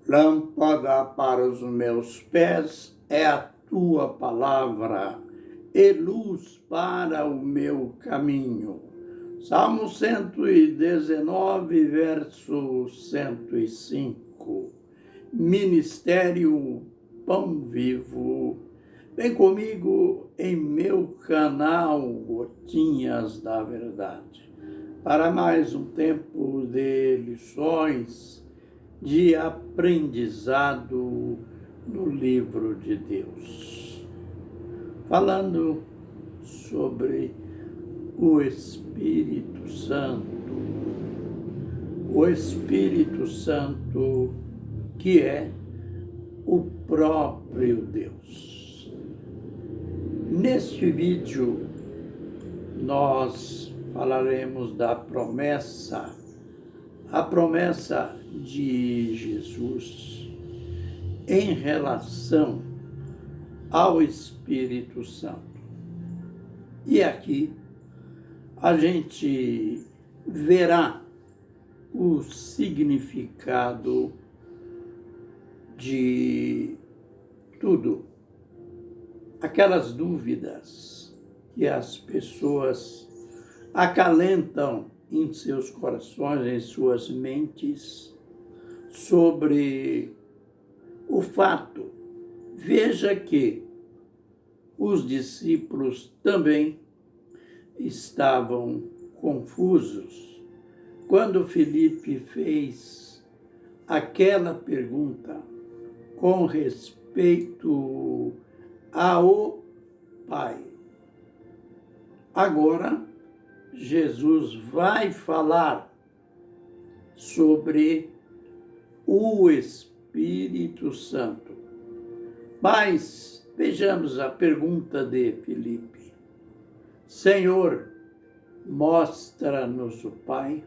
Lâmpada para os meus pés é a tua palavra e luz para o meu caminho. Salmo 119, verso 105. Ministério Pão Vivo. Vem comigo em meu canal Gotinhas da Verdade, para mais um tempo de lições, de aprendizado no livro de Deus. Falando sobre o Espírito Santo. O Espírito Santo, que é o próprio Deus. Neste vídeo, nós falaremos da promessa, a promessa de Jesus em relação ao Espírito Santo. E aqui a gente verá o significado de tudo. Aquelas dúvidas que as pessoas acalentam em seus corações, em suas mentes, sobre o fato. Veja que os discípulos também estavam confusos quando Filipe fez aquela pergunta com respeito ao Pai. Agora, Jesus vai falar sobre o Espírito Santo. Mas vejamos a pergunta de Filipe. Senhor, mostra-nos o Pai,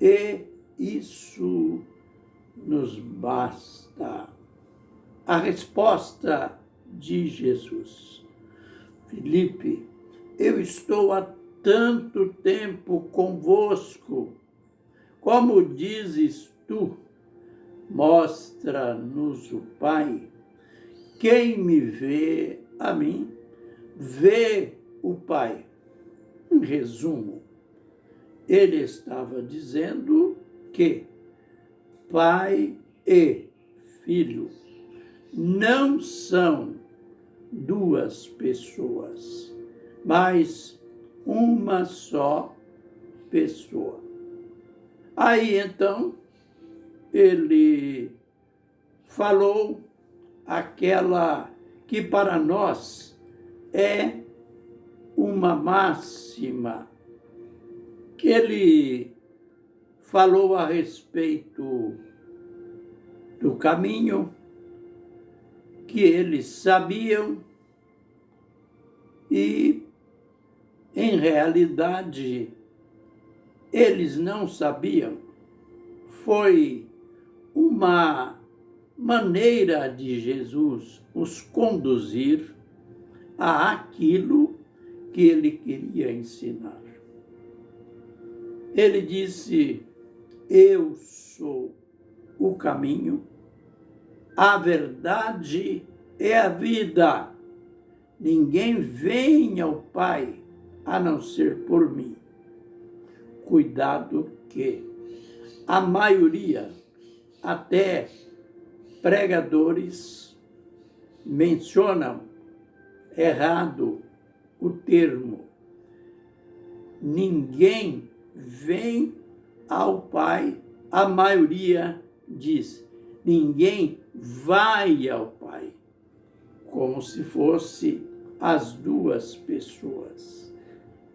e isso nos basta. A resposta de Jesus. Filipe, eu estou há tanto tempo convosco. Como dizes tu, mostra-nos o Pai. Quem me vê a mim, vê o Pai. Em resumo, ele estava dizendo que Pai e Filho não são duas pessoas, mas uma só pessoa. Aí então ele falou aquela que para nós é uma máxima, que ele falou a respeito do caminho que eles sabiam e, em realidade, eles não sabiam. Foi uma maneira de Jesus os conduzir a aquilo que ele queria ensinar. Ele disse: eu sou o caminho, a verdade e a vida. Ninguém vem ao Pai a não ser por mim. Cuidado que a maioria, até pregadores, mencionam errado o termo. Ninguém vem ao Pai, a maioria diz, ninguém vai ao Pai, como se fosse as duas pessoas.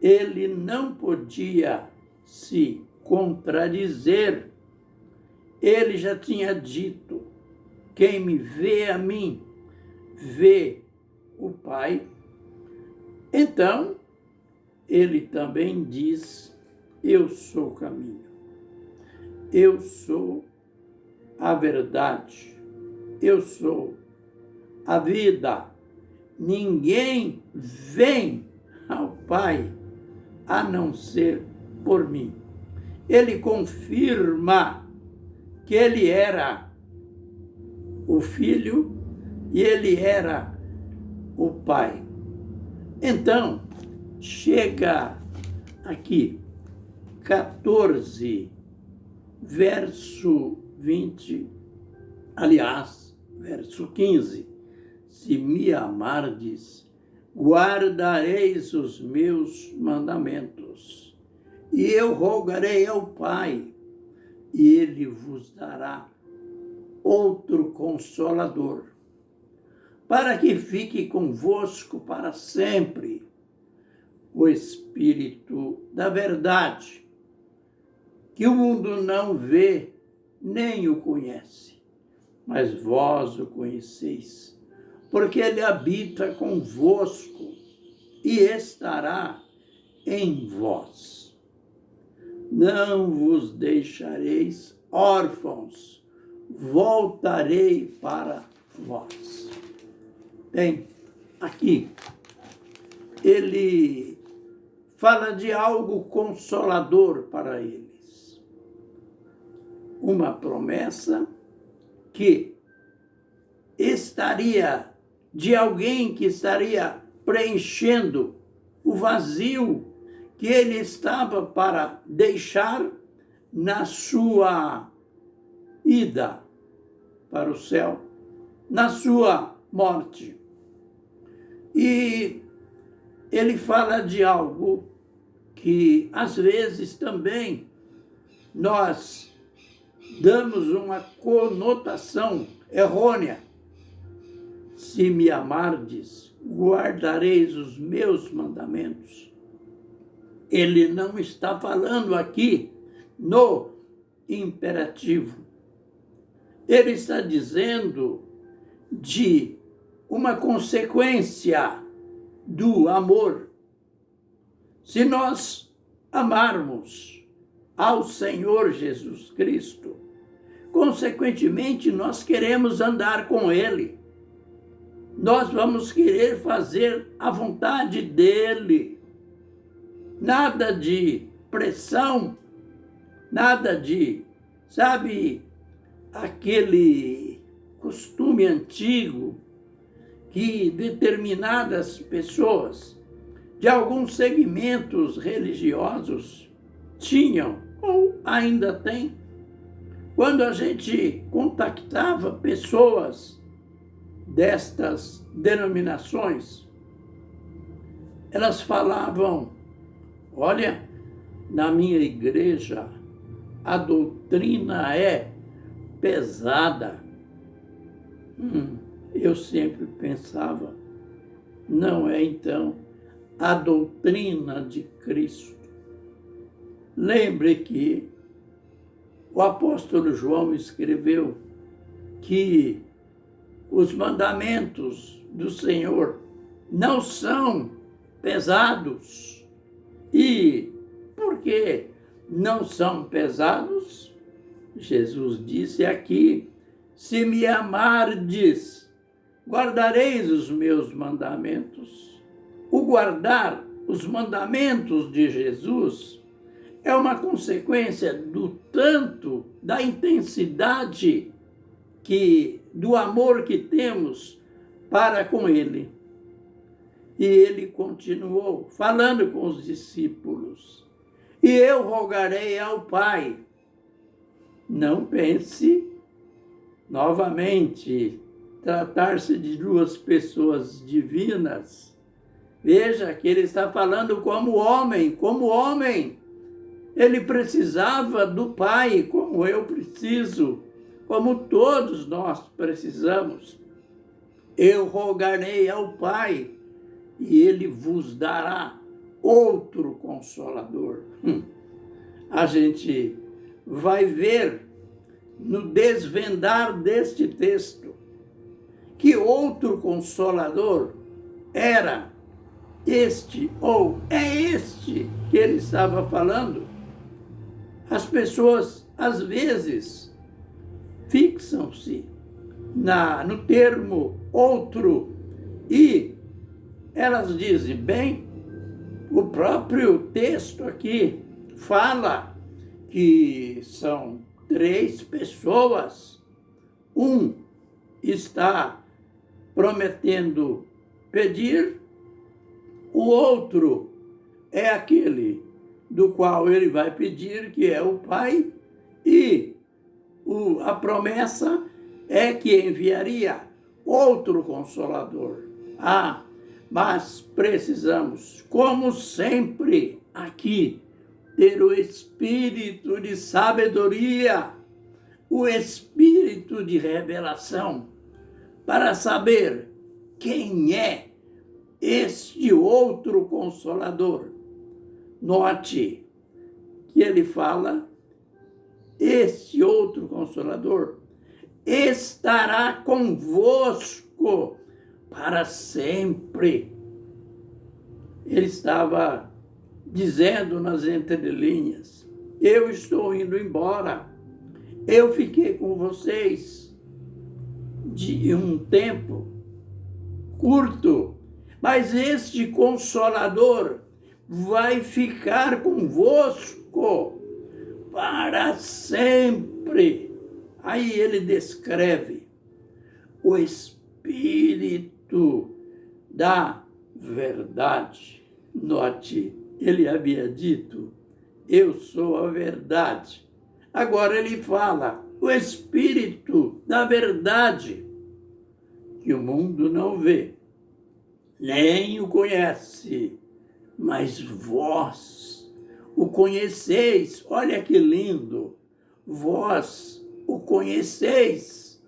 Ele não podia se contradizer. Ele já tinha dito: quem me vê a mim, vê o Pai. Então, ele também diz: eu sou o caminho, eu sou a verdade, eu sou a vida. Ninguém vem ao Pai a não ser por mim. Ele confirma que ele era o Filho e ele era o Pai. Então, chega aqui, 14, verso 20, aliás, verso 15. Se me amardes, guardareis os meus mandamentos, e eu rogarei ao Pai, e ele vos dará outro Consolador, para que fique convosco para sempre, o Espírito da verdade, que o mundo não vê nem o conhece, mas vós o conheceis, porque ele habita convosco e estará em vós. Não vos deixareis órfãos, voltarei para vós. Bem, aqui ele fala de algo consolador para eles. Uma promessa que estaria de alguém que estaria preenchendo o vazio que ele estava para deixar na sua ida para o céu, na sua morte. E ele fala de algo que, às vezes, também nós damos uma conotação errônea. Se me amardes, guardareis os meus mandamentos. Ele não está falando aqui no imperativo. Ele está dizendo de uma consequência do amor. Se nós amarmos ao Senhor Jesus Cristo, consequentemente nós queremos andar com Ele. Nós vamos querer fazer a vontade dEle. Nada de pressão, nada de, sabe, aquele costume antigo que determinadas pessoas de alguns segmentos religiosos tinham, ou ainda têm. Quando a gente contactava pessoas destas denominações, elas falavam: olha, na minha igreja a doutrina é pesada. Eu sempre pensava, não é então a doutrina de Cristo. Lembre que o apóstolo João escreveu que os mandamentos do Senhor não são pesados. E por que não são pesados? Jesus disse aqui: se me amardes, guardareis os meus mandamentos. O guardar os mandamentos de Jesus é uma consequência do tanto, da intensidade do amor que temos para com Ele. E ele continuou falando com os discípulos: e eu rogarei ao Pai. Não pense novamente tratar-se de duas pessoas divinas. Veja que ele está falando como homem, Ele precisava do Pai, como eu preciso, como todos nós precisamos. Eu rogarei ao Pai, e Ele vos dará outro Consolador. A gente vai ver no desvendar deste texto que outro Consolador era este, ou é este que ele estava falando. As pessoas, às vezes, fixam-se no termo outro e elas dizem, bem, o próprio texto aqui fala que são 3 pessoas, um está prometendo pedir, o outro é aquele do qual ele vai pedir, que é o Pai, e a promessa é que enviaria outro Consolador. Mas precisamos, como sempre aqui, ter o espírito de sabedoria, o espírito de revelação, para saber quem é este outro Consolador. Note que ele fala, este outro Consolador estará convosco para sempre. Ele estava dizendo nas entrelinhas, eu estou indo embora, eu fiquei com vocês de um tempo curto, mas este Consolador vai ficar convosco para sempre. Aí ele descreve o Espírito da verdade. Note, ele havia dito, eu sou a verdade. Agora ele fala, o Espírito da verdade, que o mundo não vê, nem o conhece, mas vós o conheceis. Olha que lindo, vós o conheceis,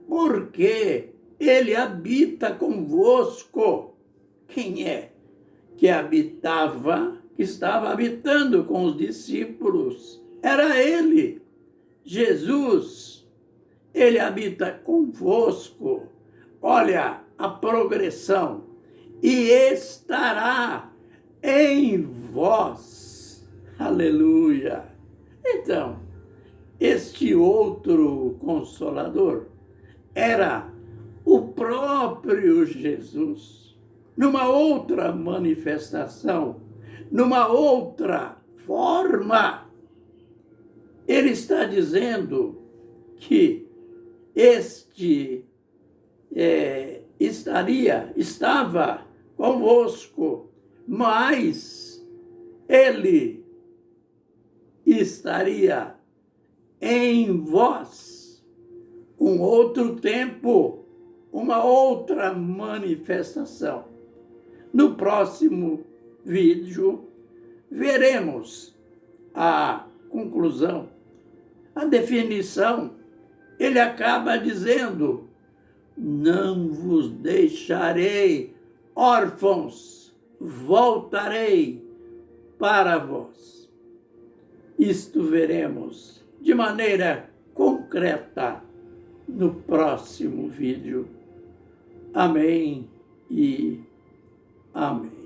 porque ele habita convosco. Quem é que estava habitando com os discípulos? Era ele, Jesus. Ele habita convosco. Olha a progressão. E estará em vós. Aleluia. Então, este outro Consolador era o próprio Jesus, numa outra manifestação, numa outra forma. Ele está dizendo que este estava convosco, mas ele estaria em vós. Um outro tempo, uma outra manifestação. No próximo vídeo, veremos a conclusão, a definição. Ele acaba dizendo, não vos deixarei órfãos, voltarei para vós. Isto veremos de maneira concreta no próximo vídeo. Amém e amém.